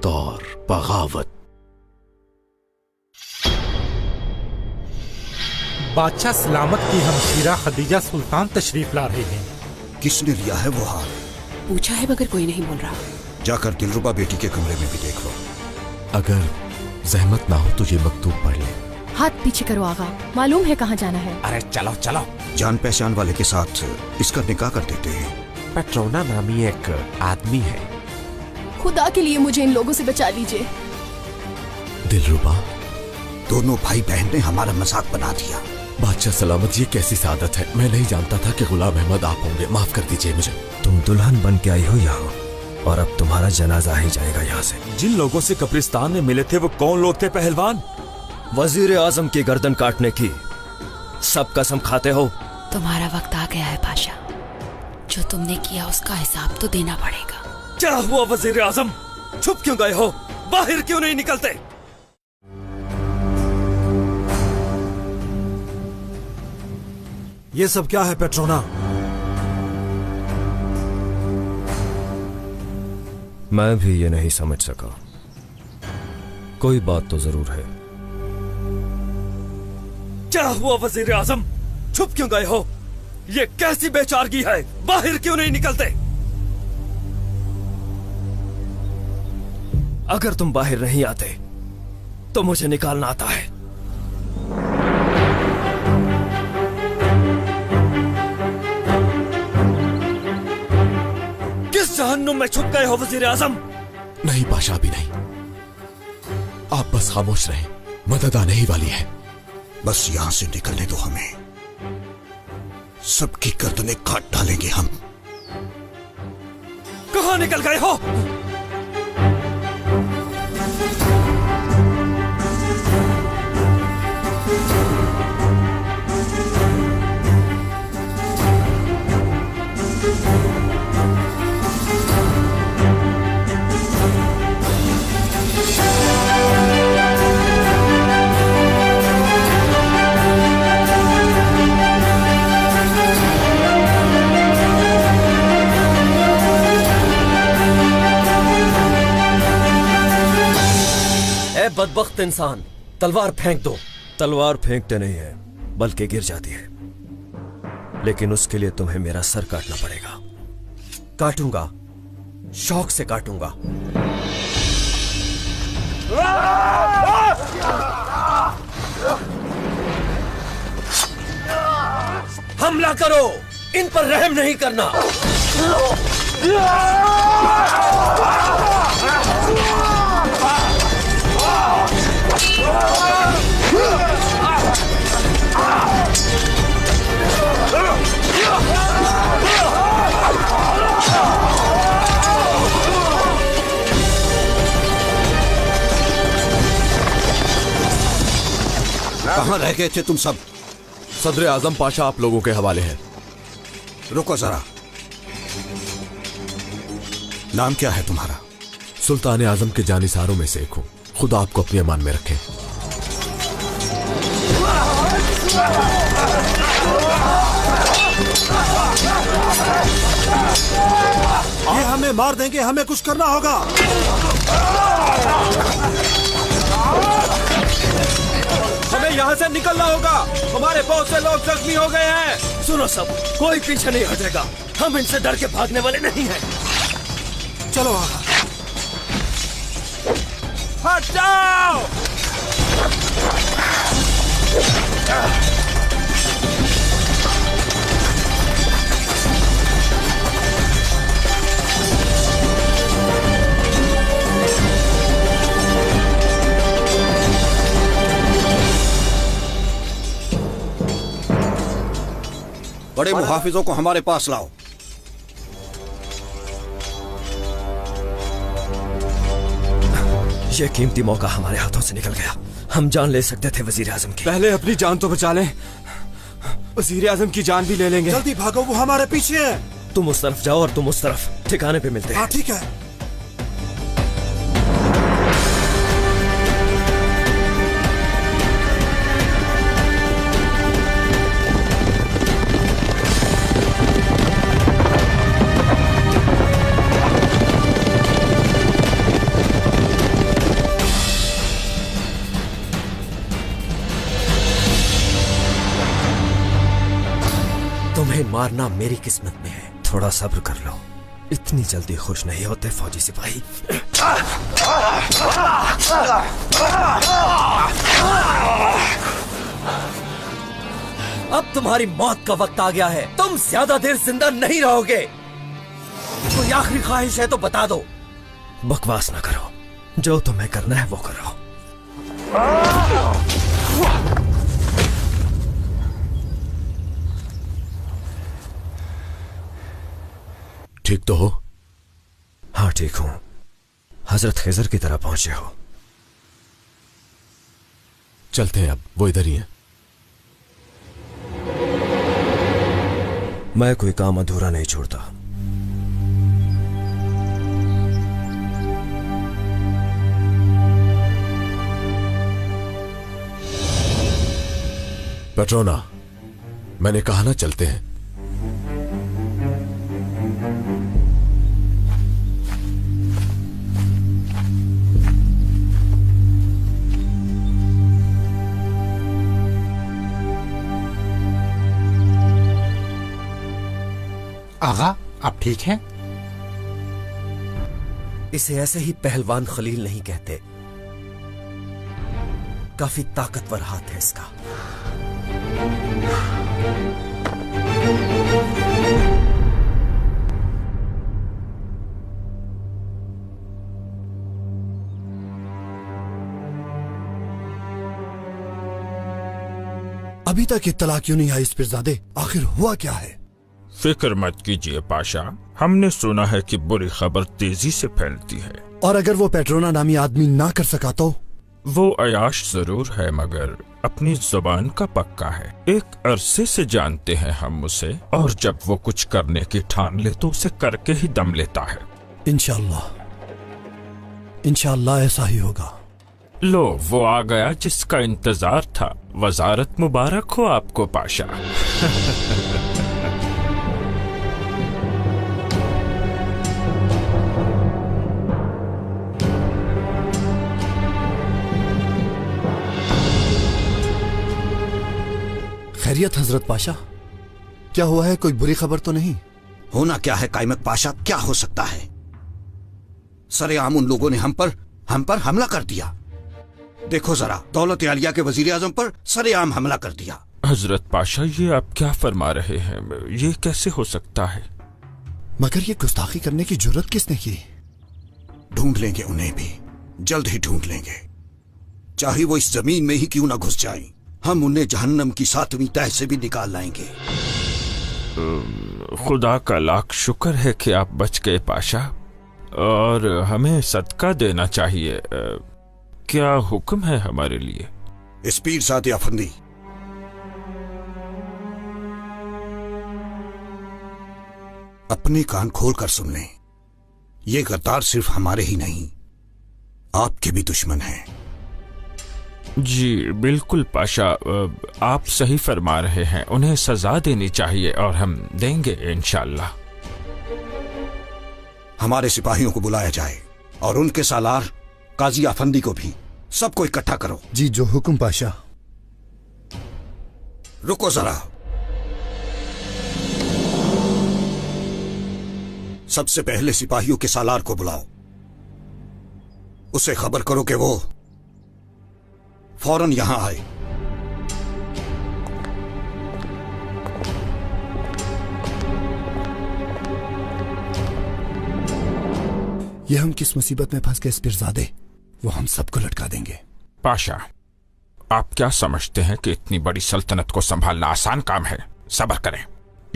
और बगावत। बादशाह सलामत की हमशीरा खदीजा सुल्तान तशरीफ ला रहे हैं। किसने लिया है वो हार? पूछा है मगर कोई नहीं बोल रहा। जाकर दिलरुबा बेटी के कमरे में भी देख लो। अगर जहमत ना हो तो ये मकतूब पढ़ ले। हाथ पीछे करो आगा, मालूम है कहाँ जाना है। अरे चलो चलो। जान पहचान वाले के साथ इसका निकाह कर देते हैं। पेट्रोना नामी एक आदमी है। खुदा के लिए मुझे इन लोगों से बचा लीजिए। दिलरुबा, दोनों भाई बहन ने हमारा मजाक बना दिया। बादशाह सलामत, ये कैसी सादत है। मैं नहीं जानता था कि गुलाम अहमद आप होंगे। माफ कर दीजिए मुझे। तुम दुल्हन बन के आई हो यहाँ, और अब तुम्हारा जनाजा ही जाएगा यहाँ से। जिन लोगों से कब्रिस्तान में मिले थे वो कौन लोग थे पहलवान? वजीर आजम की गर्दन काटने की सब कसम खाते हो। तुम्हारा वक्त आ गया है पाशा। जो तुमने किया उसका हिसाब तो देना पड़ेगा। क्या हुआ वजीर आजम? छुप क्यों गए हो? बाहर क्यों नहीं निकलते? ये सब क्या है पेट्रोना? मैं भी ये नहीं समझ सका। कोई बात तो जरूर है। क्या हुआ वजीर आजम? छुप क्यों गए हो? ये कैसी बेचारगी है? बाहर क्यों नहीं निकलते? अगर तुम बाहर नहीं आते तो मुझे निकालना आता है। किस जहन्नुम में छुप गए हो वजीर आजम? नहीं पाशा, अभी नहीं। आप बस खामोश रहें, मदद आने ही वाली है। बस यहां से निकलने दो हमें। सबकी गर्दनें काट डालेंगे हम। कहां निकल गए हो? बदबख्त इंसान, तलवार फेंक दो। तलवार फेंकते नहीं है बल्कि गिर जाती है, लेकिन उसके लिए तुम्हें मेरा सर काटना पड़ेगा। काटूंगा, शौक से काटूंगा। हमला करो, इन पर रहम नहीं करना। कहां रह गए थे तुम सब? सदर आजम पाशा आप लोगों के हवाले हैं। रुको जरा, नाम क्या है तुम्हारा? सुल्तान आजम के जानिसारों में से एक हूं। खुदा आपको अपनी अमान में रखे। ये हमें मार देंगे, हमें कुछ करना होगा। हमें यहाँ से निकलना होगा। हमारे बहुत से लोग जख्मी हो गए हैं। सुनो सब, कोई पीछे नहीं हटेगा। हम इनसे डर के भागने वाले नहीं हैं। चलो आगा। हट जाओ! बड़े मुहाफिजों को हमारे पास लाओ। ये कीमती मौका हमारे हाथों से निकल गया। हम जान ले सकते थे वजीर आजम की। पहले अपनी जान तो बचा लें, वजीर आजम की जान भी ले लेंगे। जल्दी भागो, वो हमारे पीछे है। तुम उस तरफ जाओ और तुम उस तरफ, ठिकाने पे मिलते हैं। हाँ ठीक है। मारना मेरी किस्मत में है। थोड़ा सब्र कर लो, इतनी जल्दी खुश नहीं होते फौजी सिपाही। अब तुम्हारी मौत का वक्त आ गया है, तुम ज्यादा देर जिंदा नहीं रहोगे। कोई आखिरी ख्वाहिश है तो बता दो। बकवास ना करो, जो तुम्हें करना है वो करो। ठीक तो हो? हाँ ठीक हूं। हजरत खिजर की तरह पहुंचे हो। चलते हैं अब, वो इधर ही है। मैं कोई काम अधूरा नहीं छोड़ता। पेट्रोना, मैंने कहा ना चलते हैं। आगा, आप ठीक हैं? इसे ऐसे ही पहलवान खलील नहीं कहते, काफी ताकतवर हाथ है इसका। अभी तक इत्तला क्यों नहीं आई इस पिरजादे? आखिर हुआ क्या है? फिक्र मत कीजिए पाशा, हमने सुना है कि बुरी खबर तेजी से फैलती है। और अगर वो पेट्रोना नामी आदमी ना कर सका तो? वो अयाश जरूर है मगर अपनी जुबान का पक्का है। एक अरसे से जानते हैं हम उसे, और जब वो कुछ करने की ठान ले तो उसे करके ही दम लेता है। इंशाअल्लाह, इंशाअल्लाह ऐसा ही होगा। लो, वो आ गया जिसका इंतजार था। वजारत मुबारक हो आपको पाशा। खैरियत हजरत पाशा, क्या हुआ है? कोई बुरी खबर तो नहीं? होना क्या है कायमत पाशा, क्या हो सकता है? सरेआम उन लोगों ने हम पर हमला कर दिया। देखो जरा, दौलत आलिया के वजीर आजम पर सरेआम हमला कर दिया। हजरत पाशा, ये आप क्या फरमा रहे हैं? ये कैसे हो सकता है? मगर ये गुस्ताखी करने की जुर्रत किसने की? ढूंढ लेंगे उन्हें भी, जल्द ही ढूंढ लेंगे। चाहे वो इस जमीन में ही क्यों ना घुस जाएं, हम उन्हें जहन्नम की 7वीं तह से भी निकाल लाएंगे। खुदा का लाख शुक्र है कि आप बच गए पाशा, और हमें सदका देना चाहिए। क्या हुक्म है हमारे लिए? इस पीरजादे अफंदी, अपने कान खोल कर सुन लें। ये गद्दार सिर्फ हमारे ही नहीं, आपके भी दुश्मन हैं। जी बिल्कुल पाशा, आप सही फरमा रहे हैं। उन्हें सजा देनी चाहिए और हम देंगे इंशाअल्लाह। हमारे सिपाहियों को बुलाया जाए और उनके सालार काजी अफंदी को भी। सबको इकट्ठा करो। जी जो हुक्म पाशा। रुको जरा, सबसे पहले सिपाहियों के सालार को बुलाओ। उसे खबर करो कि वो फौरन यहां आए। ये हम किस मुसीबत में फंस गए इस पिरजादे, वो हम सबको लटका देंगे। पाशा, आप क्या समझते हैं कि इतनी बड़ी सल्तनत को संभालना आसान काम है? सब्र करें।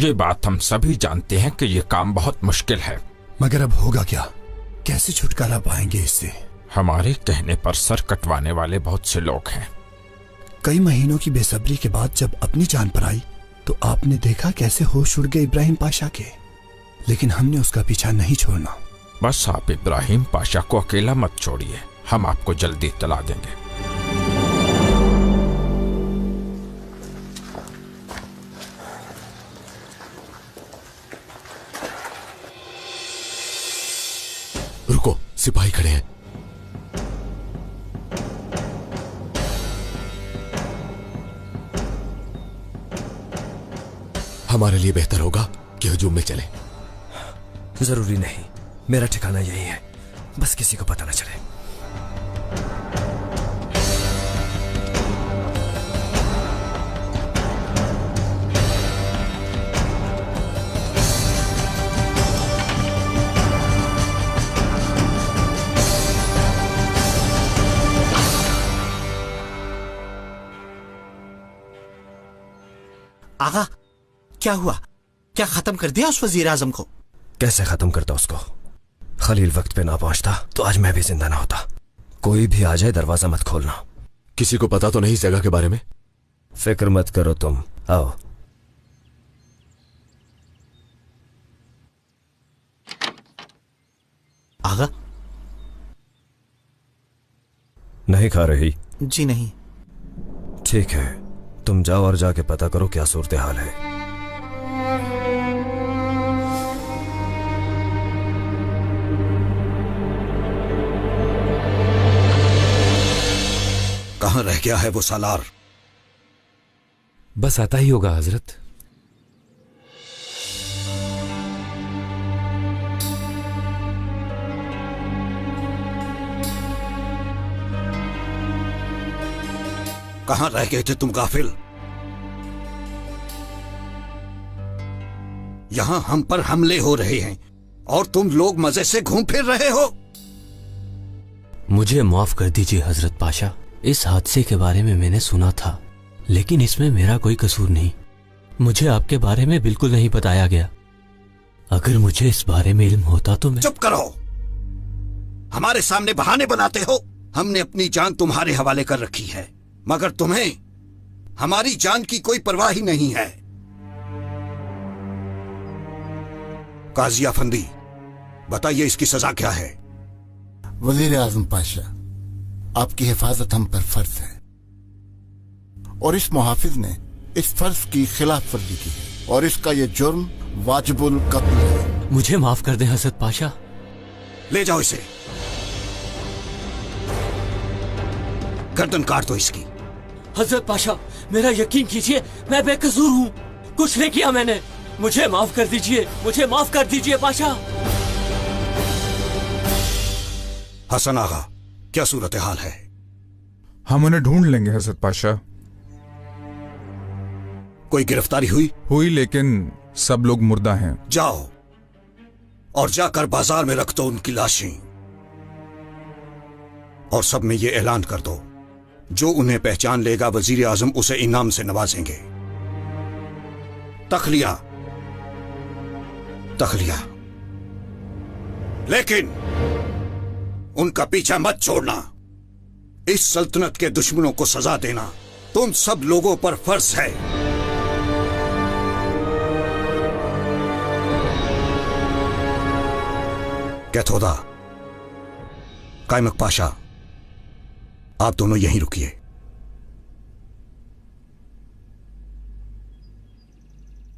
ये बात हम सभी जानते हैं कि ये काम बहुत मुश्किल है। मगर अब होगा क्या? कैसे छुटकारा पाएंगे इससे? हमारे कहने पर सर कटवाने वाले बहुत से लोग हैं। कई महीनों की बेसब्री के बाद जब अपनी जान पर आई तो आपने देखा कैसे होश उड़ गए इब्राहिम पाशा के, लेकिन हमने उसका पीछा नहीं छोड़ना। बस आप इब्राहिम पाशा को अकेला मत छोड़िए, हम आपको जल्दी इत्तला देंगे। रुको, सिपाही खड़े हैं। हमारे लिए बेहतर होगा कि हुजूम में चले। जरूरी नहीं, मेरा ठिकाना यही है, बस किसी को पता न चले। आगा, क्या हुआ? क्या खत्म कर दिया उस वजीर आजम को? कैसे खत्म करता उसको? खलील वक्त पे ना पहुंचता तो आज मैं भी जिंदा ना होता। कोई भी आ जाए दरवाजा मत खोलना। किसी को पता तो नहीं इस जगह के बारे में? फिक्र मत करो तुम, आओ। आगा, नहीं खा रही? जी नहीं। ठीक है, तुम जाओ और जाके पता करो क्या सूरत हाल है। कहां रह गया है वो सालार? बस आता ही होगा हजरत। कहां रह गए थे तुम गाफिल? यहां हम पर हमले हो रहे हैं और तुम लोग मजे से घूम फिर रहे हो। मुझे माफ कर दीजिए हजरत पाशा, इस हादसे के बारे में मैंने सुना था, लेकिन इसमें मेरा कोई कसूर नहीं। मुझे आपके बारे में बिल्कुल नहीं बताया गया। अगर मुझे इस बारे में इल्म होता तो मैं... चुप करो, हमारे सामने बहाने बनाते हो। हमने अपनी जान तुम्हारे हवाले कर रखी है, मगर तुम्हें हमारी जान की कोई परवाह ही नहीं है। काजी अफंदी, बताइए इसकी सजा क्या है? वजीर आजम पाशा, आपकी हिफाजत हम पर फर्ज है और इस मुहाफिज ने इस फर्ज की खिलाफ वर्जी की है और इसका ये जुर्म वाजिबुल कत्ल है। मुझे माफ कर दें हजरत पाशा। ले जाओ इसे, गर्दन काट दो इसकी। हजरत पाशा, मेरा यकीन कीजिए, मैं बेकसूर हूँ, कुछ नहीं किया मैंने। मुझे माफ कर दीजिए, मुझे माफ कर दीजिए पाशा। हसन आगा, क्या सूरत हाल है? हम उन्हें ढूंढ लेंगे हजरत पाशा। कोई गिरफ्तारी हुई? हुई, लेकिन सब लोग मुर्दा हैं। जाओ और जाकर बाजार में रख दो उनकी लाशें और सब में ये ऐलान कर दो, जो उन्हें पहचान लेगा वजीर आजम उसे इनाम से नवाजेंगे। तखलिया तखलिया, लेकिन उनका पीछा मत छोड़ना। इस सल्तनत के दुश्मनों को सजा देना तुम सब लोगों पर फर्ज है। कैथोदा, कायमक पाशा, आप दोनों यहीं रुकिए।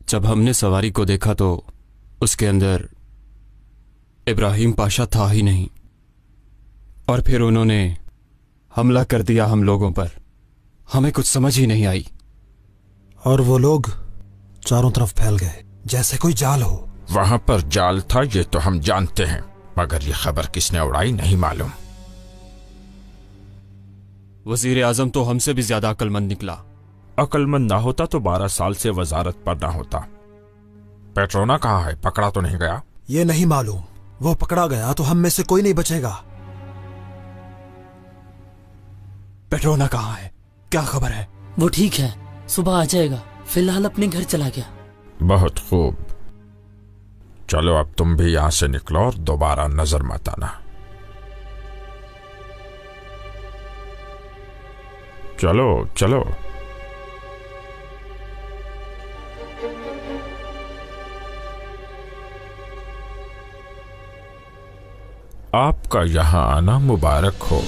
जब हमने सवारी को देखा तो उसके अंदर इब्राहिम पाशा था ही नहीं, और फिर उन्होंने हमला कर दिया हम लोगों पर। हमें कुछ समझ ही नहीं आई और वो लोग चारों तरफ फैल गए जैसे कोई जाल हो। वहां पर जाल था ये तो हम जानते हैं, मगर ये खबर किसने उड़ाई नहीं मालूम। वजीर आजम तो हमसे भी ज्यादा अक्लमंद निकला। अक्लमंद ना होता तो 12 साल से वजारत पर ना होता। पेट्रोना कहाँ है? पकड़ा तो नहीं गया? ये नहीं मालूम, वो पकड़ा गया तो हम में से कोई नहीं बचेगा। पेट्रोना कहाँ है? क्या खबर है? वो ठीक है, सुबह आ जाएगा, फिलहाल अपने घर चला गया। बहुत खूब, चलो अब तुम भी यहां से निकलो और दोबारा नजर मत आना। चलो चलो। आपका यहां आना मुबारक हो।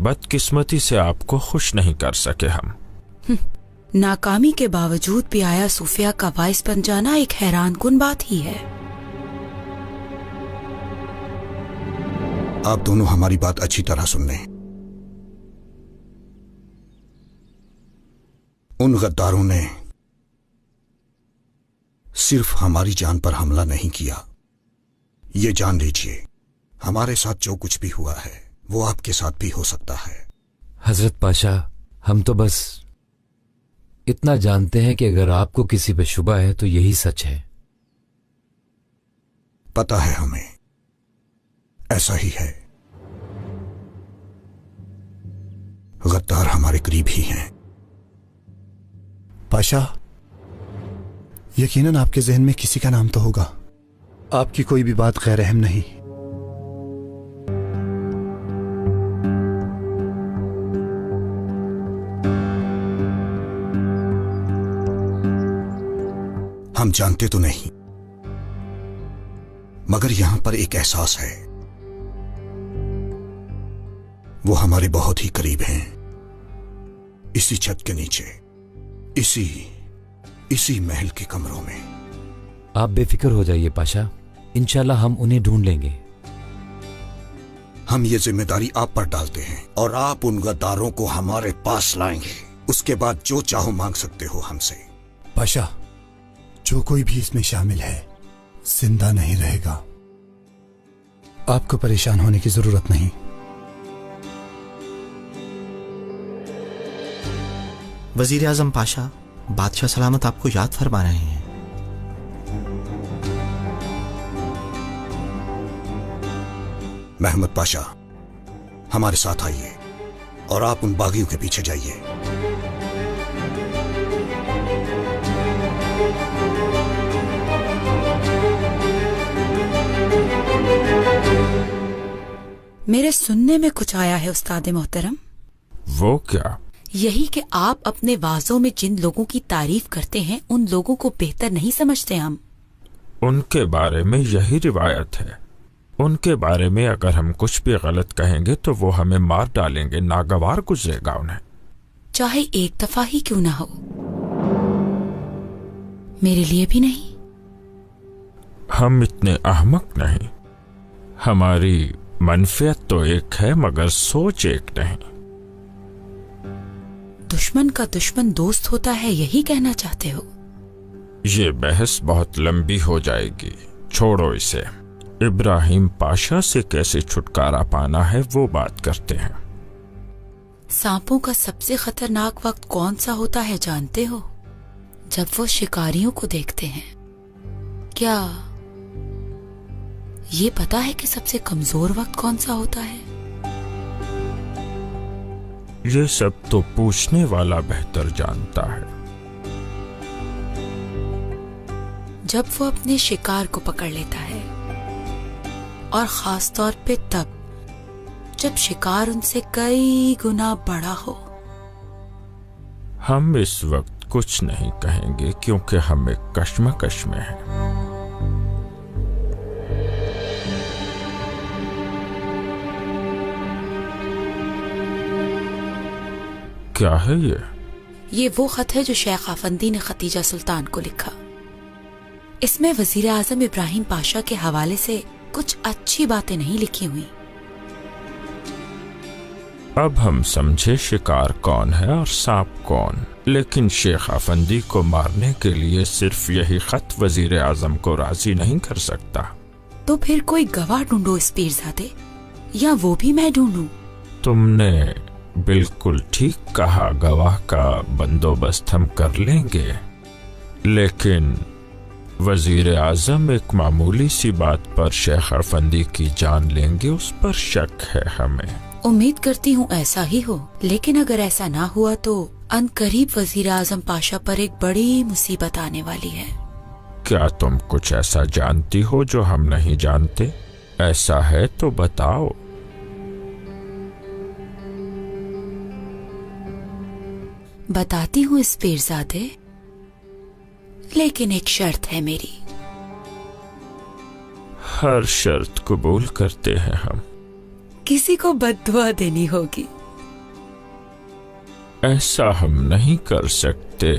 बदकिस्मती से आपको खुश नहीं कर सके हम। नाकामी के बावजूद भी आया सूफिया का वाइस बन जाना एक हैरानकुन बात ही है। आप दोनों हमारी बात अच्छी तरह सुन लें। उन गद्दारों ने सिर्फ हमारी जान पर हमला नहीं किया। ये जान लीजिए, हमारे साथ जो कुछ भी हुआ है वो आपके साथ भी हो सकता है। हजरत पाशा, हम तो बस इतना जानते हैं कि अगर आपको किसी पे शुबा है तो यही सच है। पता है हमें, ऐसा ही है। गद्दार हमारे करीब ही हैं। पाशा, यकीनन आपके जहन में किसी का नाम तो होगा। आपकी कोई भी बात गैर अहम नहीं। हम जानते तो नहीं, मगर यहां पर एक एहसास है, वो हमारे बहुत ही करीब हैं। इसी छत के नीचे, इसी महल के कमरों में। आप बेफिक्र हो जाइए पाशा, इंशाल्लाह हम उन्हें ढूंढ लेंगे। हम ये जिम्मेदारी आप पर डालते हैं और आप उन गद्दारों को हमारे पास लाएंगे। उसके बाद जो चाहो मांग सकते हो हमसे। पाशा, जो कोई भी इसमें शामिल है जिंदा नहीं रहेगा। आपको परेशान होने की जरूरत नहीं। वजीर आजम पाशा, बादशाह सलामत आपको याद फरमा रहे हैं। महमूद पाशा, हमारे साथ आइए और आप उन बागियों के पीछे जाइए। मेरे सुनने में कुछ आया है उस्ताद मोहतरम। वो क्या? यही कि आप अपने वाज़ों में जिन लोगों की तारीफ करते हैं उन लोगों को बेहतर नहीं समझते। हम उनके बारे में यही रिवायत है। उनके बारे में अगर हम कुछ भी गलत कहेंगे तो वो हमें मार डालेंगे। नागवार गुजरेगा उन्हें, चाहे एक दफा ही क्यों ना हो। मेरे लिए भी नहीं। हम इतने अहमक नहीं। हमारी मनफियत तो एक है मगर सोच एक नहीं। दुश्मन का दुश्मन दोस्त होता है, यही कहना चाहते हो? ये बहस बहुत लंबी हो जाएगी, छोड़ो इसे। इब्राहिम पाशा से कैसे छुटकारा पाना है वो बात करते हैं। सांपों का सबसे खतरनाक वक्त कौन सा होता है जानते हो? जब वो शिकारियों को देखते हैं। क्या ये पता है कि सबसे कमजोर वक्त कौन सा होता है? ये सब तो पूछने वाला बेहतर जानता है। जब वो अपने शिकार को पकड़ लेता है, और खास तौर पे तब जब शिकार उनसे कई गुना बड़ा हो। हम इस वक्त कुछ नहीं कहेंगे क्योंकि हम एक कश्मकश में हैं। क्या है ये? ये वो खत है जो शेख आफंदी ने खतीजा सुल्तान को लिखा। इसमें वजीर आजम इब्राहिम पाशा के हवाले से कुछ अच्छी बातें नहीं लिखी हुई। अब हम समझे शिकार कौन है और सांप कौन, लेकिन शेख आफंदी को मारने के लिए सिर्फ यही खत वजीर आजम को राजी नहीं कर सकता। तो फिर कोई गवाह ढूंढो इस पीरजादे, या वो भी मैं ढूंढूं? तुमने बिल्कुल ठीक कहा, गवाह का बंदोबस्त हम कर लेंगे, लेकिन वजीर आजम एक मामूली सी बात पर शेख आफंदी की जान लेंगे, उस पर शक है हमें। उम्मीद करती हूँ ऐसा ही हो, लेकिन अगर ऐसा ना हुआ तो अनकरीब वजीर आजम पाशा पर एक बड़ी मुसीबत आने वाली है। क्या तुम कुछ ऐसा जानती हो जो हम नहीं जानते? ऐसा है तो बताओ। बताती हूँ इस पीरजादे, लेकिन एक शर्त है मेरी। हर शर्त कबूल करते हैं हम। किसी को बद्दुआ देनी होगी। ऐसा हम नहीं कर सकते,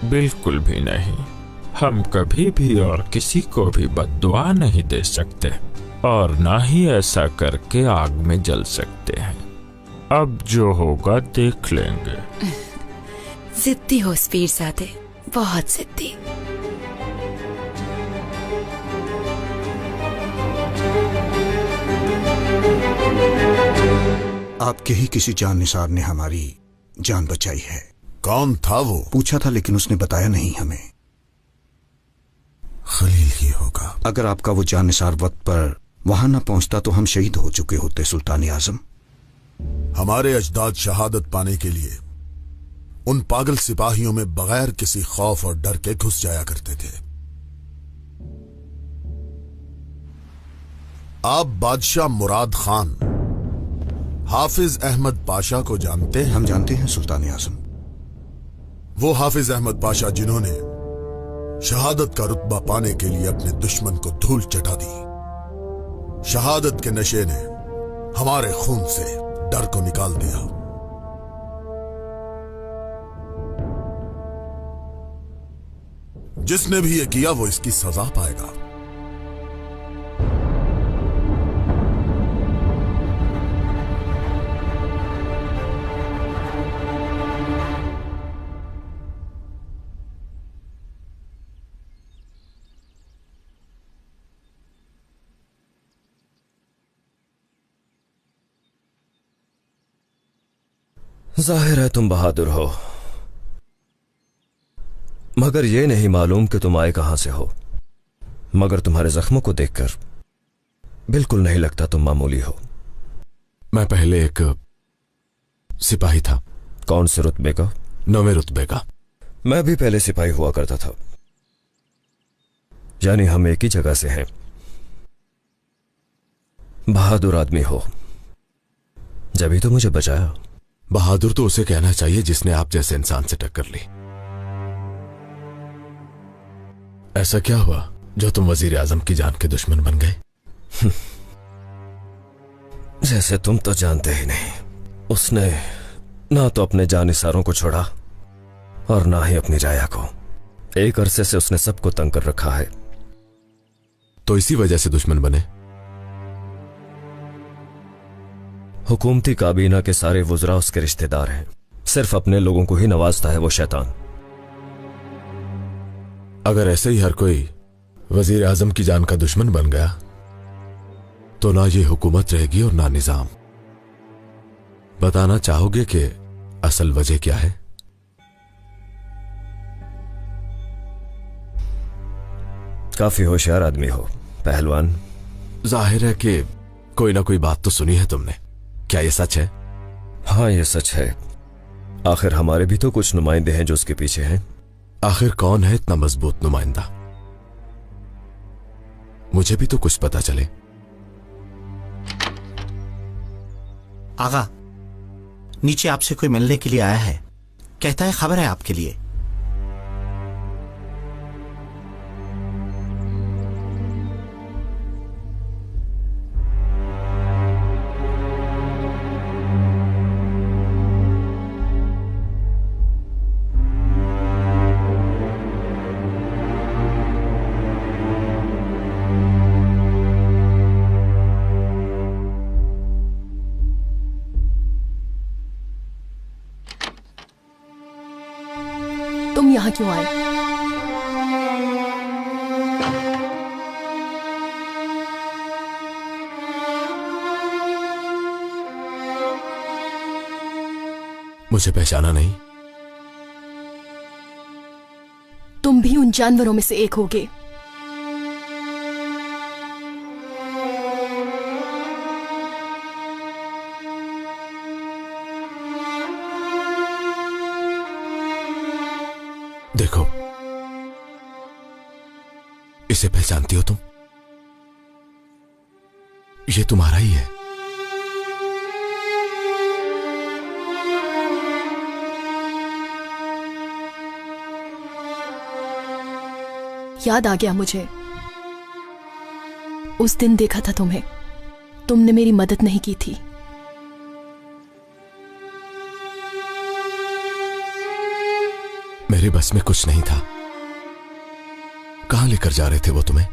बिल्कुल भी नहीं। हम कभी भी और किसी को भी बद्दुआ नहीं दे सकते, और ना ही ऐसा करके आग में जल सकते हैं। अब जो होगा देख लेंगे। जिद्दी हो पीरजादे, बहुत जिद्दी। आपके ही किसी जाननिसार ने हमारी जान बचाई है। कौन था वो? पूछा था लेकिन उसने बताया नहीं हमें। खलील ही होगा। अगर आपका वो जाननिसार वक्त पर वहां न पहुंचता तो हम शहीद हो चुके होते सुल्तान आजम। हमारे अजदाद शहादत पाने के लिए उन पागल सिपाहियों में बगैर किसी खौफ और डर के घुस जाया करते थे। आप बादशाह मुराद खान हाफिज अहमद पाशा को जानते हैं? हम जानते हैं सुल्तान आजम। वो हाफिज अहमद पाशा जिन्होंने शहादत का रुतबा पाने के लिए अपने दुश्मन को धूल चटा दी। शहादत के नशे ने हमारे खून से डर को निकाल दिया। जिसने भी ये किया वो इसकी सजा पाएगा। जाहिर है तुम बहादुर हो, मगर यह नहीं मालूम कि तुम आए कहां से हो। मगर तुम्हारे जख्मों को देखकर बिल्कुल नहीं लगता तुम मामूली हो। मैं पहले एक सिपाही था। कौन से रुतबे का? 9वें रुतबे का। मैं भी पहले सिपाही हुआ करता था। यानी हम एक ही जगह से हैं। बहादुर आदमी हो, जब ही तो मुझे बचाया। बहादुर तो उसे कहना चाहिए जिसने आप जैसे इंसान से टक्कर ली। ऐसा क्या हुआ जो तुम वजीर आजम की जान के दुश्मन बन गए? जैसे तुम तो जानते ही नहीं, उसने ना तो अपने जानिसारों को छोड़ा और ना ही अपनी राया को। एक अरसे से उसने सबको तंग कर रखा है। तो इसी वजह से दुश्मन बने? हुकूमती काबीना के सारे वुज़रा उसके रिश्तेदार हैं। सिर्फ अपने लोगों को ही नवाजता है वो शैतान। अगर ऐसे ही हर कोई वजीर आजम की जान का दुश्मन बन गया तो ना ये हुकूमत रहेगी और ना निजाम। बताना चाहोगे कि असल वजह क्या है? काफी होशियार आदमी हो पहलवान। जाहिर है कि कोई ना कोई बात तो सुनी है तुमने। क्या ये सच है? हाँ ये सच है। आखिर हमारे भी तो कुछ नुमाइंदे हैं जो उसके पीछे हैं। आखिर कौन है इतना मजबूत नुमाइंदा? मुझे भी तो कुछ पता चले। आगा, नीचे आपसे कोई मिलने के लिए आया है। कहता है खबर है आपके लिए। तुम यहाँ क्यों आए? मुझे पहचाना नहीं? तुम भी उन जानवरों में से एक होगे। देखो, इसे पहचानती हो तुम? ये तुम्हारा ही है। याद आ गया मुझे। उस दिन देखा था तुम्हें। तुमने मेरी मदद नहीं की थी। मेरे बस में कुछ नहीं था। कहां लेकर जा रहे थे वो तुम्हें?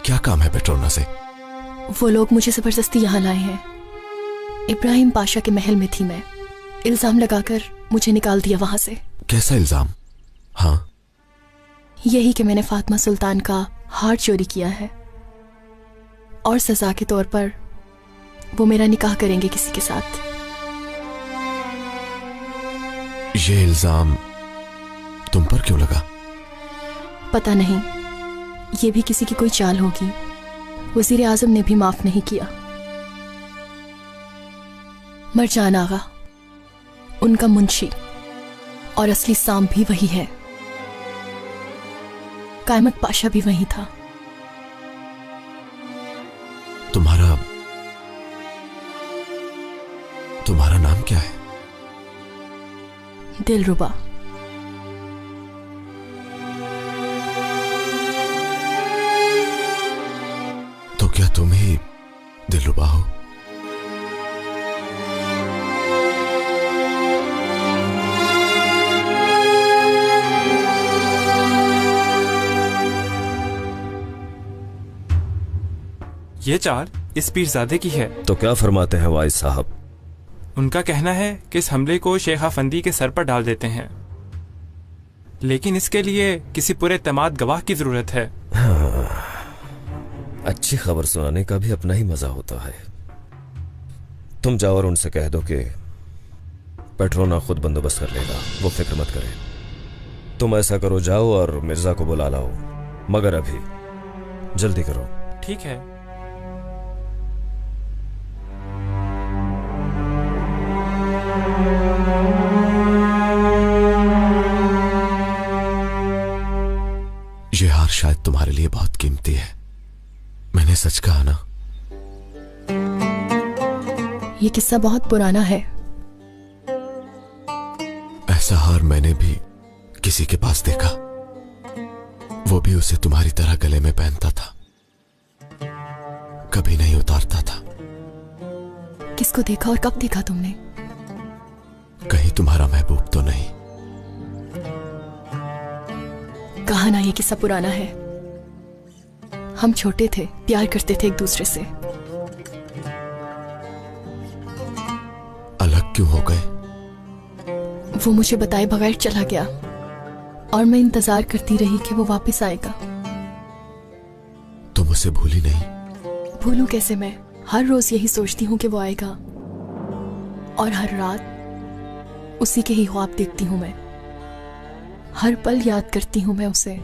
क्या काम है पेट्रोना से? वो लोग मुझे जबरदस्ती यहां लाए हैं। इब्राहिम पाशा के महल में थी मैं। इल्जाम लगाकर मुझे निकाल दिया वहां से। कैसा इल्जाम? हाँ, यही कि मैंने फातिमा सुल्तान का हार चोरी किया है और सजा के तौर पर वो मेरा निकाह करेंगे किसी के साथ। ये इल्जाम तुम पर क्यों लगा? पता नहीं, ये भी किसी की कोई चाल होगी। वजीर आजम ने भी माफ नहीं किया। मरजान आगा, उनका मुंशी और असली साम भी वही है। कायमत पाशा भी वही था। तुम्हारा नाम क्या है? दिलरुबा। तो क्या तुम ही दिलरुबा हो? ये चाल इस पीरजादे की है। तो क्या फरमाते हैं वाइस साहब? उनका कहना है कि इस हमले को शेख अफंदी के सर पर डाल देते हैं, लेकिन इसके लिए किसी पूरे तमाद गवाह की जरूरत है। हाँ, अच्छी खबर सुनाने का भी अपना ही मजा होता है। तुम जाओ और उनसे कह दो कि पेट्रोना खुद बंदोबस्त कर लेगा, वो फिक्र मत करे। तुम ऐसा करो, जाओ और मिर्जा को बुला लाओ, मगर अभी जल्दी करो। ठीक है। ये हार शायद तुम्हारे लिए बहुत कीमती है। मैंने सच कहा ना? ये किस्सा बहुत पुराना है। ऐसा हार मैंने भी किसी के पास देखा, वो भी उसे तुम्हारी तरह गले में पहनता था, कभी नहीं उतारता था। किसको देखा और कब देखा तुमने? कहीं तुम्हारा महबूब तो नहीं? कहा ना ये किस्सा पुराना है। हम छोटे थे, प्यार करते थे एक दूसरे से। अलग क्यों हो गए? वो मुझे बताए बगैर चला गया और मैं इंतजार करती रही कि वो वापस आएगा। तुम उसे भूली नहीं? भूलूं कैसे मैं? हर रोज यही सोचती हूँ कि वो आएगा और हर रात उसी के ही ख्वाब देखती हूँ मैं। हर पल याद करती हूँ मैं उसे,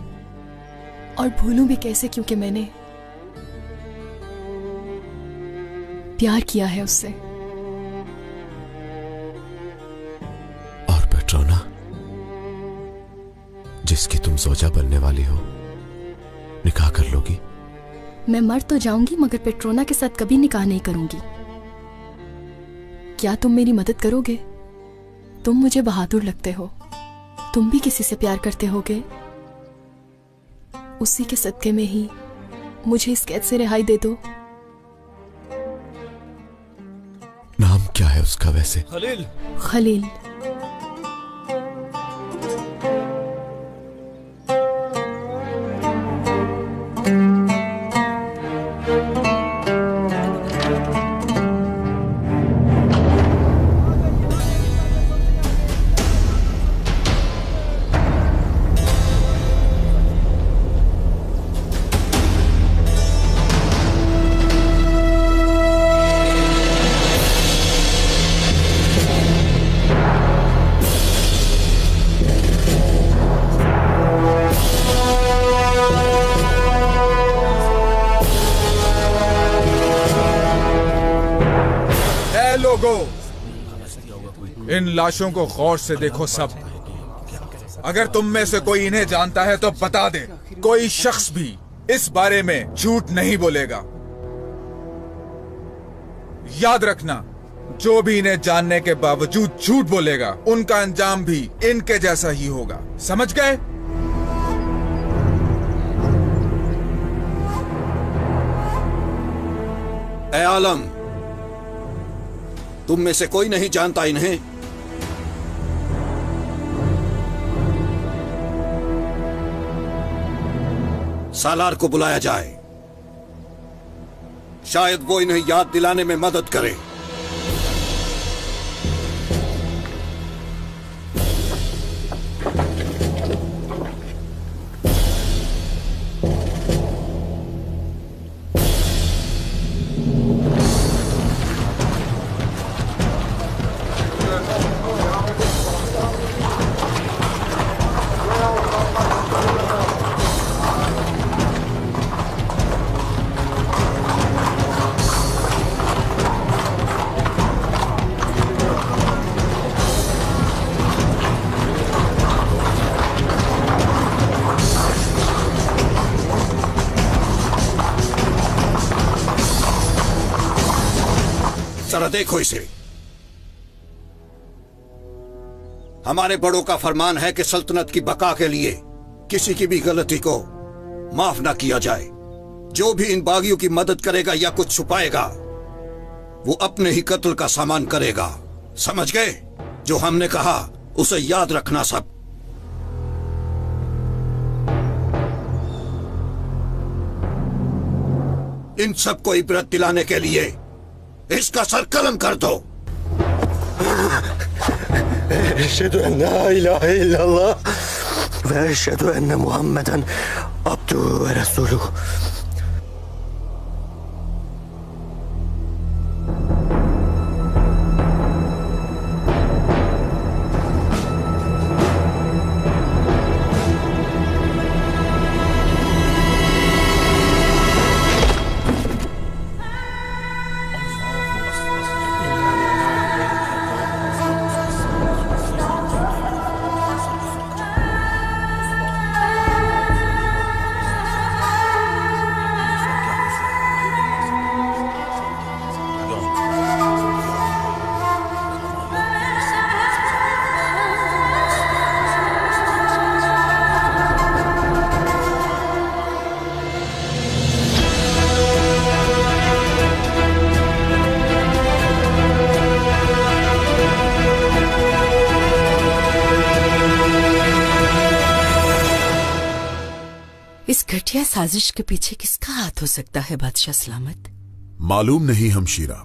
और भूलूं भी कैसे, क्योंकि मैंने प्यार किया है उससे। और पेट्रोना, जिसकी तुम जोजा बनने वाली हो, निकाह कर लोगी? मैं मर तो जाऊंगी, मगर पेट्रोना के साथ कभी निकाह नहीं करूंगी। क्या तुम मेरी मदद करोगे? तुम मुझे बहादुर लगते हो। तुम भी किसी से प्यार करते होगे। उसी के सदके में ही मुझे इस कैद से रिहाई दे दो। नाम क्या है उसका वैसे? खलील। खलील। इन लाशों को गौर से देखो सब। अगर तुम में से कोई इन्हें जानता है तो बता दे। कोई शख्स भी इस बारे में झूठ नहीं बोलेगा। याद रखना, जो भी इन्हें जानने के बावजूद झूठ बोलेगा, उनका अंजाम भी इनके जैसा ही होगा। समझ गए? ए आलम, तुम में से कोई नहीं जानता इन्हें? सालार को बुलाया जाए, शायद वो इन्हें याद दिलाने में मदद करे। जरा देखो इसे। हमारे बड़ों का फरमान है कि सल्तनत की बका के लिए किसी की भी गलती को माफ ना किया जाए। जो भी इन बागियों की मदद करेगा या कुछ छुपाएगा वो अपने ही कत्ल का सामान करेगा। समझ गए? जो हमने कहा उसे याद रखना सब। इन सबको इबरत दिलाने के लिए इसका सर कलम कर दो। अशहदु अन्ना इलाहा इल्लल्लाह व अशहदु अन्ना मुहम्मदन अब्दुहु व रसूलुहु। घटिया साजिश के पीछे किसका हाथ हो सकता है बादशाह सलामत? मालूम नहीं हमशीरा,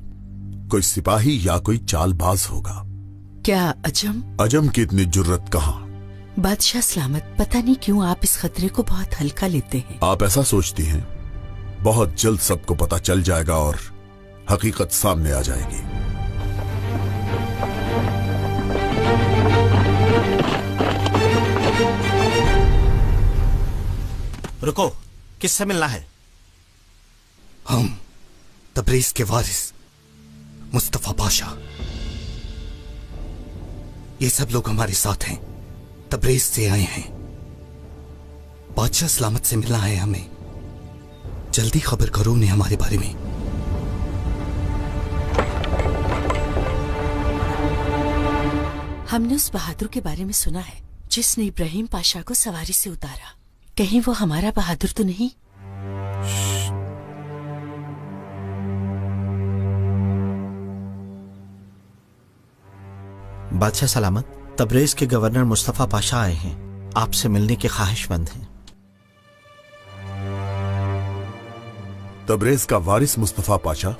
कोई सिपाही या कोई चालबाज होगा। क्या अजम? अजम की इतनी जुर्रत कहाँ? बादशाह सलामत, पता नहीं क्यों आप इस खतरे को बहुत हल्का लेते हैं। आप ऐसा सोचती हैं? बहुत जल्द सबको पता चल जाएगा और हकीकत सामने आ जाएगी। रुको, किससे मिलना है? हम तबरेज के वारिस मुस्तफा पाशा। ये सब लोग हमारे साथ हैं, तबरेज से आए हैं। बादशाह सलामत से मिलना है हमें। जल्दी खबर करो उन्हें हमारे बारे में। हमने उस बहादुर के बारे में सुना है जिसने इब्राहिम पाशा को सवारी से उतारा। कहीं वो हमारा बहादुर तो नहीं? बादशाह सलामत, तबरेज के गवर्नर मुस्तफा पाशा आए हैं, आपसे मिलने के ख्वाहिशमंद हैं। तबरेज का वारिस मुस्तफा पाशा?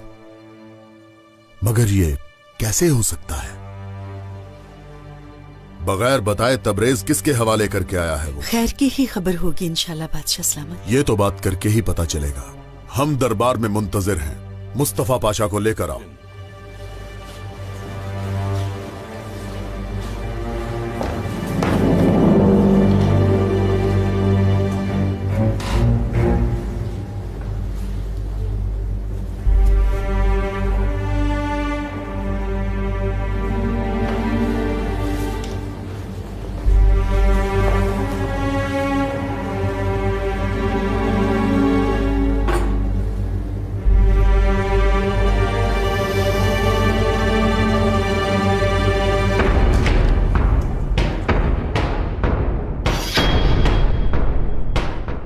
मगर ये कैसे हो सकता है? बगैर बताए तबरेज किसके हवाले करके आया है वो? खैर की ही खबर होगी इंशाल्लाह बादशाह सलामत। ये तो बात करके ही पता चलेगा। हम दरबार में मुंतजिर हैं। मुस्तफा पाशा को लेकर आओ।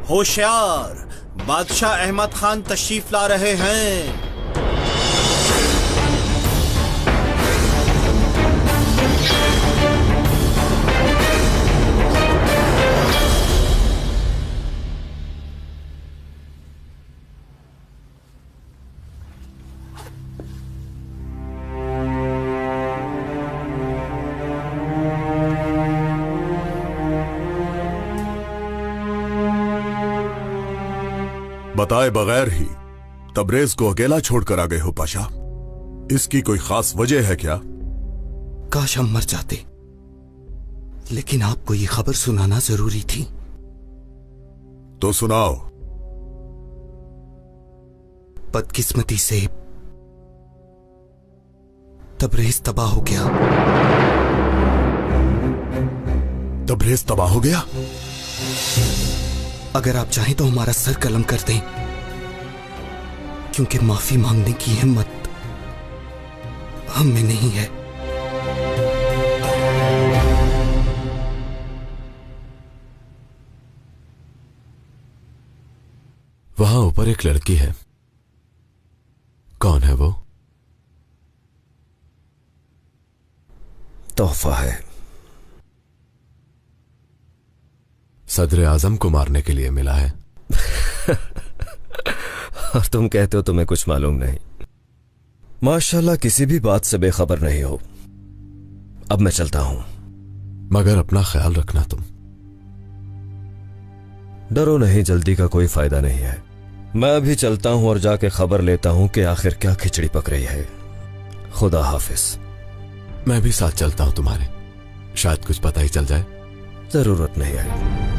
होशियार, बादशाह अहमद खान तशरीफ ला रहे हैं। बताए बगैर ही तबरेज को अकेला छोड़कर आ गए हो पाशा। इसकी कोई खास वजह है क्या? काश हम मर जाते, लेकिन आपको ये खबर सुनाना जरूरी थी। तो सुनाओ। बदकिस्मती से तबरेज तबाह हो गया। तबरेज तबाह हो गया? अगर आप चाहें तो हमारा सर कलम कर दें, क्योंकि माफी मांगने की हिम्मत हम में नहीं है। वहां ऊपर एक लड़की है, कौन है वो? तोहफा है। सदर आजम को मारने के लिए मिला है। और तुम कहते हो तुम्हें कुछ मालूम नहीं। माशाल्लाह किसी भी बात से बेखबर नहीं हो। अब मैं चलता हूं। मगर अपना ख्याल रखना तुम। डरो नहीं, जल्दी का कोई फायदा नहीं है। मैं अभी चलता हूं और जाके खबर लेता हूं कि आखिर क्या खिचड़ी पक रही है। खुदा हाफिज। मैं भी साथ चलता हूं तुम्हारे, शायद कुछ पता ही चल जाए। जरूरत नहीं है।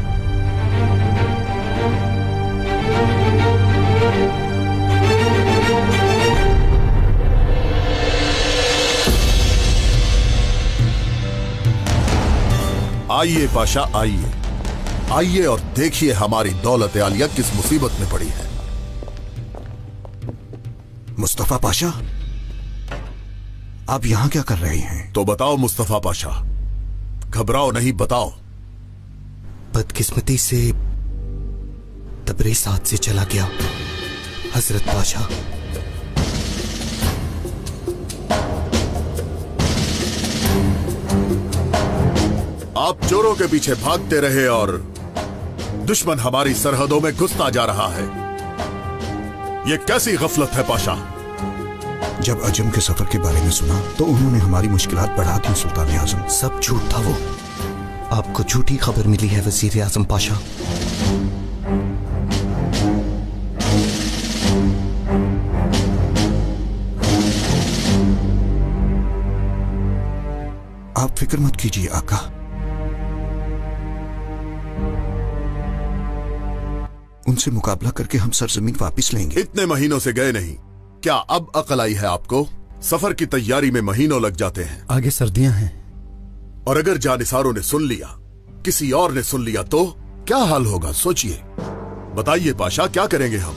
आइए पाशा, आइए आइए और देखिए हमारी दौलत आलिया किस मुसीबत में पड़ी है। मुस्तफा पाशा, आप यहां क्या कर रहे हैं? तो बताओ मुस्तफा पाशा, घबराओ नहीं, बताओ। बदकिस्मती से तबरेज हाथ से चला गया हजरत पाशा। आप चोरों के पीछे भागते रहे और दुश्मन हमारी सरहदों में घुसता जा रहा है। यह कैसी गफलत है पाशा? जब अजम के सफर के बारे में सुना तो उन्होंने हमारी मुश्किलात बढ़ा दी सुल्तान आजम। सब झूठ था वो। आपको झूठी खबर मिली है वजीर आजम पाशा। आप फिक्र मत कीजिए आका। उनसे मुकाबला करके हम सरजमीन वापस लेंगे। इतने महीनों से गए नहीं, क्या अब अकल आई है आपको? सफर की तैयारी में महीनों लग जाते हैं। आगे सर्दियां हैं। और अगर जानिसारों ने सुन लिया, किसी और ने सुन लिया तो क्या हाल होगा? सोचिए, बताइए पाशा, क्या करेंगे हम?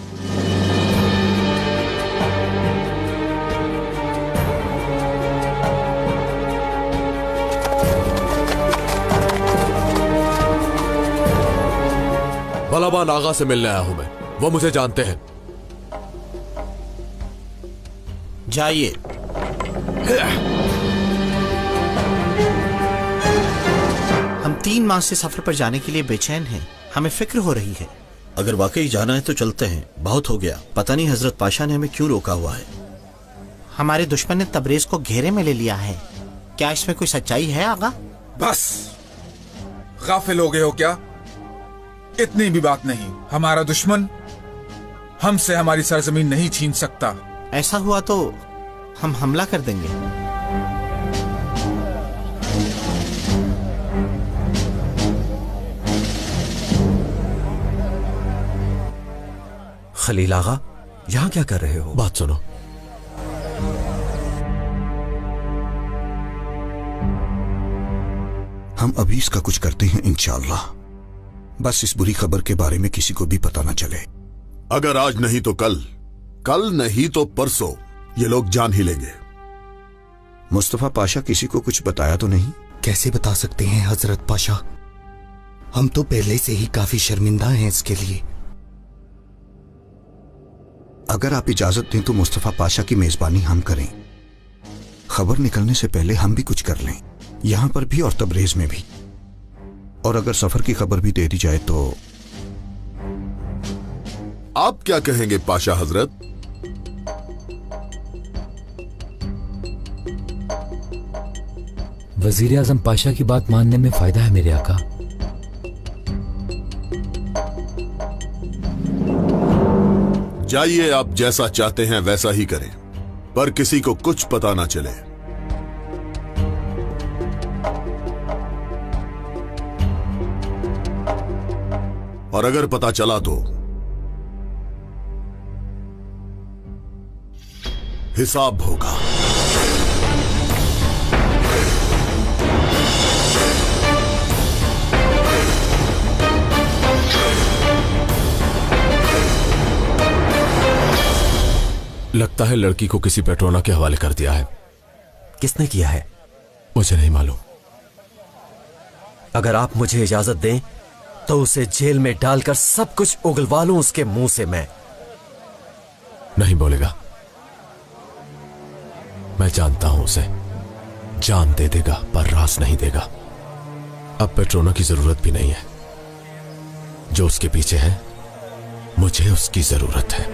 बलाबान आगा से मिलने आया हूं मैं, वो मुझे जानते हैं। जाइए। हम 3 माह से सफर पर जाने के लिए बेचैन हैं। हमें फिक्र हो रही है। अगर वाकई जाना है तो चलते हैं। बहुत हो गया। पता नहीं हजरत पाशा ने हमें क्यों रोका हुआ है। हमारे दुश्मन ने तबरेज को घेरे में ले लिया है। क्या इसमें कोई सच्चाई है आगा? बस गाफिल हो गए हो क्या? इतनी भी बात नहीं। हमारा दुश्मन हमसे हमारी सरजमीन नहीं छीन सकता। ऐसा हुआ तो हम हमला कर देंगे। खलील आगा, यहां क्या कर रहे हो? बात सुनो। हम अभी इसका कुछ करते हैं इंशाअल्लाह। बस इस बुरी खबर के बारे में किसी को भी पता ना चले। अगर आज नहीं तो कल, कल नहीं तो परसों ये लोग जान ही लेंगे। मुस्तफा पाशा किसी को कुछ बताया तो नहीं? कैसे बता सकते हैं हजरत पाशा? हम तो पहले से ही काफी शर्मिंदा हैं इसके लिए। अगर आप इजाजत दें तो मुस्तफा पाशा की मेजबानी हम करें। खबर निकलने से पहले हम भी कुछ कर लें, यहां पर भी और तबरेज में भी। और अगर सफर की खबर भी दे दी जाए तो? आप क्या कहेंगे पाशा हजरत? वजीर आजम पाशा की बात मानने में फायदा है मेरे आका। जाइए, आप जैसा चाहते हैं वैसा ही करें, पर किसी को कुछ पता ना चले। और अगर पता चला तो हिसाब होगा। लगता है लड़की को किसी पेट्रोना के हवाले कर दिया है। किसने किया है? मुझे नहीं मालूम। अगर आप मुझे इजाजत दें तो उसे जेल में डालकर सब कुछ उगलवा लूं उसके मुंह से। मैं नहीं बोलेगा। मैं जानता हूं उसे। जान दे देगा पर रास नहीं देगा। अब पेट्रोना की जरूरत भी नहीं है। जो उसके पीछे है मुझे उसकी जरूरत है।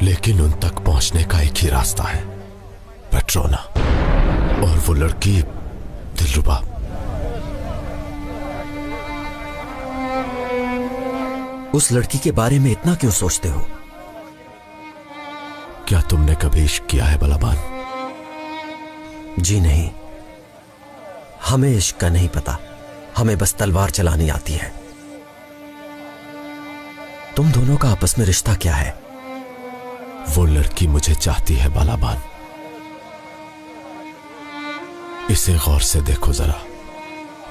लेकिन उन तक पहुंचने का एक ही रास्ता है, पेट्रोना। और वो लड़की दिलरुबा। उस लड़की के बारे में इतना क्यों सोचते हो? क्या तुमने कभी इश्क किया है बलाबान? जी नहीं, हमें इश्क का नहीं पता। हमें बस तलवार चलानी आती है। तुम दोनों का आपस में रिश्ता क्या है? वो लड़की मुझे चाहती है बालाबान। इसे गौर से देखो जरा।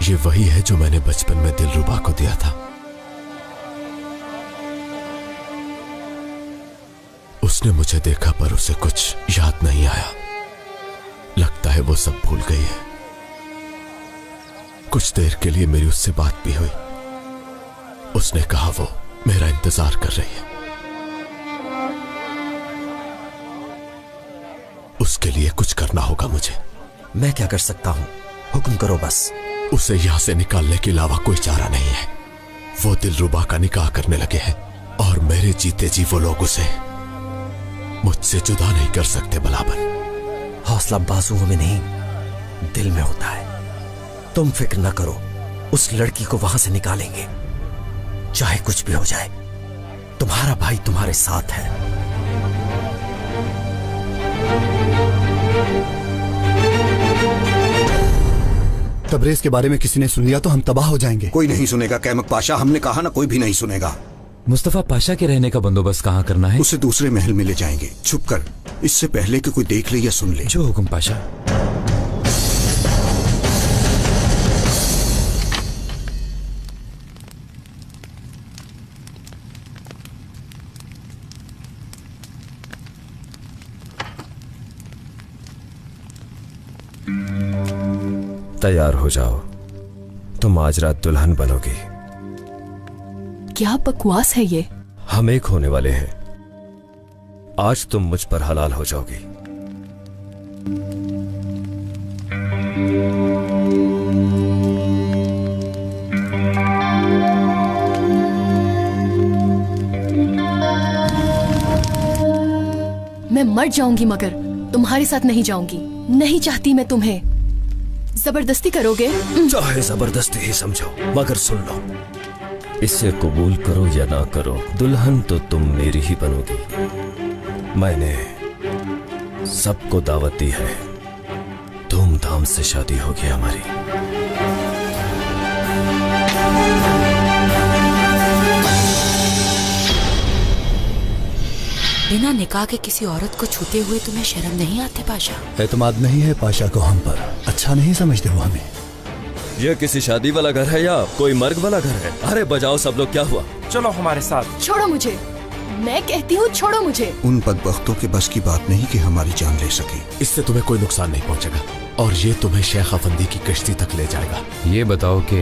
ये वही है जो मैंने बचपन में दिलरुबा को दिया था। उसने मुझे देखा पर उसे कुछ याद नहीं आया। लगता है वो सब भूल गई है। कुछ देर के लिए मेरी उससे बात भी हुई। उसने कहा वो मेरा इंतजार कर रही है। उसके लिए कुछ करना होगा मुझे। मैं क्या कर सकता हूं? हुक्म करो बस। उसे यहां से निकालने के अलावा कोई चारा नहीं है। वो दिलरुबा का निकाह करने लगे हैं और मेरे जीते जी वो लोग उसे मुझसे जुदा नहीं कर सकते बलाबन। हौसला बाजुओं में नहीं, दिल में होता है। तुम फिक्र न करो, उस लड़की को वहां से निकालेंगे। चाहे कुछ भी हो जाए, तुम्हारा भाई तुम्हारे साथ है। तबरेज के बारे में किसी ने सुन लिया तो हम तबाह हो जाएंगे। कोई नहीं सुनेगा कैमक पाशा। हमने कहा ना, कोई भी नहीं सुनेगा। मुस्तफा पाशा के रहने का बंदोबस्त कहाँ करना है? उसे दूसरे महल में ले जाएंगे छुप कर, इससे पहले कि कोई देख ले या सुन ले। जो हुक्म पाशा। तैयार हो जाओ, तुम आज रात दुल्हन बनोगी। क्या बकवास है ये? हम एक होने वाले हैं। आज तुम मुझ पर हलाल हो जाओगी। मैं मर जाऊंगी मगर तुम्हारे साथ नहीं जाऊंगी। नहीं चाहती मैं तुम्हें। जबरदस्ती करोगे? चाहे जबरदस्ती ही समझो, मगर सुन लो, इसे कबूल करो या ना करो, दुल्हन तो तुम मेरी ही बनोगी। मैंने सबको दावत दी है। धूमधाम से शादी होगी हमारी। बिना निकाह के किसी औरत को छूते हुए तुम्हें शर्म नहीं आती पाशा? एतमाद नहीं है पाशा को हम पर। अच्छा नहीं समझते वो हमें। ये किसी शादी वाला घर है या कोई मर्ग वाला घर है? अरे बजाओ सब लोग, क्या हुआ? चलो हमारे साथ। छोड़ो मुझे, मैं कहती हूँ छोड़ो मुझे। उन बदबख्तों के बस की बात नहीं कि हमारी जान ले सके। इससे तुम्हें कोई नुकसान नहीं पहुंचेगा और ये तुम्हें शेख अफंदी की कश्ती तक ले जाएगा। ये बताओ कि